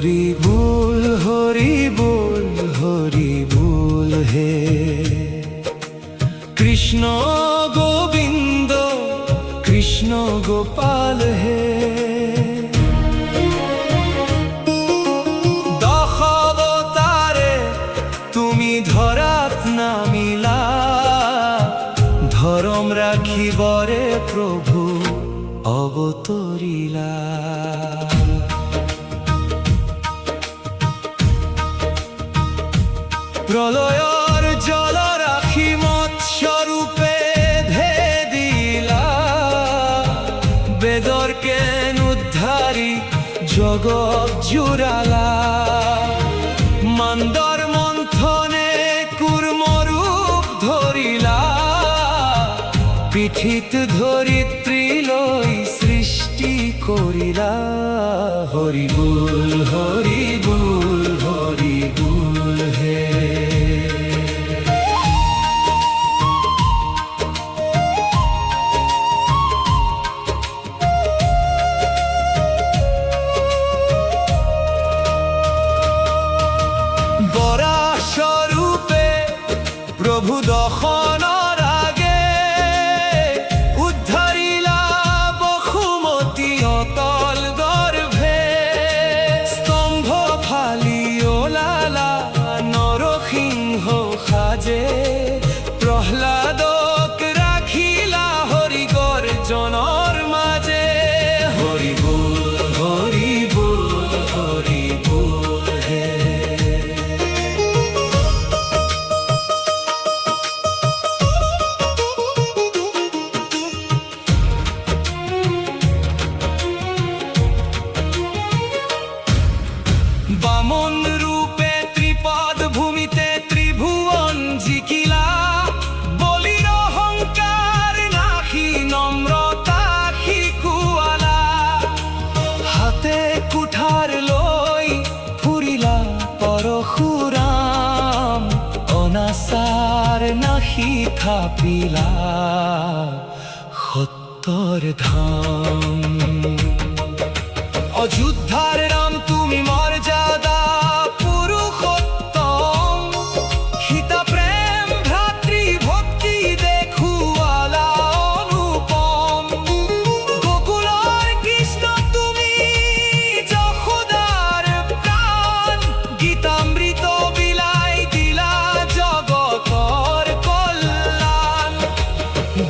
হরি বল হরি বল হরি বল হে কৃষ্ণ গোবিন্দ কৃষ্ণ গোপাল হে দশাবতারে তুমি ধরাত নামিলা ধরম রাখিবরে প্রভু অবতরিলা প্রলয়র জল রাখি মৎস্বরূপে ধে দিলা বেদর কেন উদ্ধারি জগৎ জুড়ালা মন্দর মন্থনে কুর্মরূপ ধরিলা পিঠিত ধরিত্রী লই সৃষ্টি করিলা হরি বল হরি বল হরি বল হে বরা স্বরূপে প্রভু দশনৰ আগে উদ্ধাৰিলা বসুমতী অতল গৰ্ভে স্তম্ভ ফালি ওলালা নৰসিংহ সাজে প্ৰহ্লাদক ৰাখিলা হৰি গৰ্জনৰ মাজে হৰি বল হৰি বল হৰি বল হে বামন রূপে ত্রিপদ ভূমিতে ত্রিভুবন জিকিলা বলির অহংকার নাহি নম্রতা শিকুৱালা হাতে কুঠাৰ লৈ ফুৰিলা পৰশুৰাম অনাচাৰ নাহি থাপিলা সত্যৰ ধাম অযোধ্যার রাম তুমি মর্যাদা পুরুষোত্তম সীতা প্রেম ভ্রাতৃ ভক্তি দেখুৱালা অনুপম গোকুলৰ কৃষ্ণ তুমি যশোদাৰ প্ৰাণ গীতামৃত বিলাই দিলা জগতৰ কল্যাণ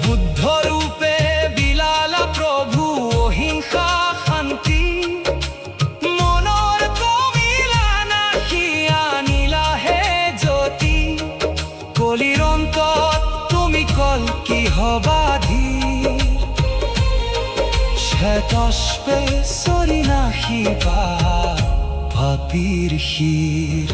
বুদ্ধ ৰূপে বিলালা প্ৰভু অহিংসা শান্তি কলিৰ অন্তত তুমি কল্কি হবাধীৰ শ্বেতস্পে চৰি নাহিবা পাপীৰ শিৰ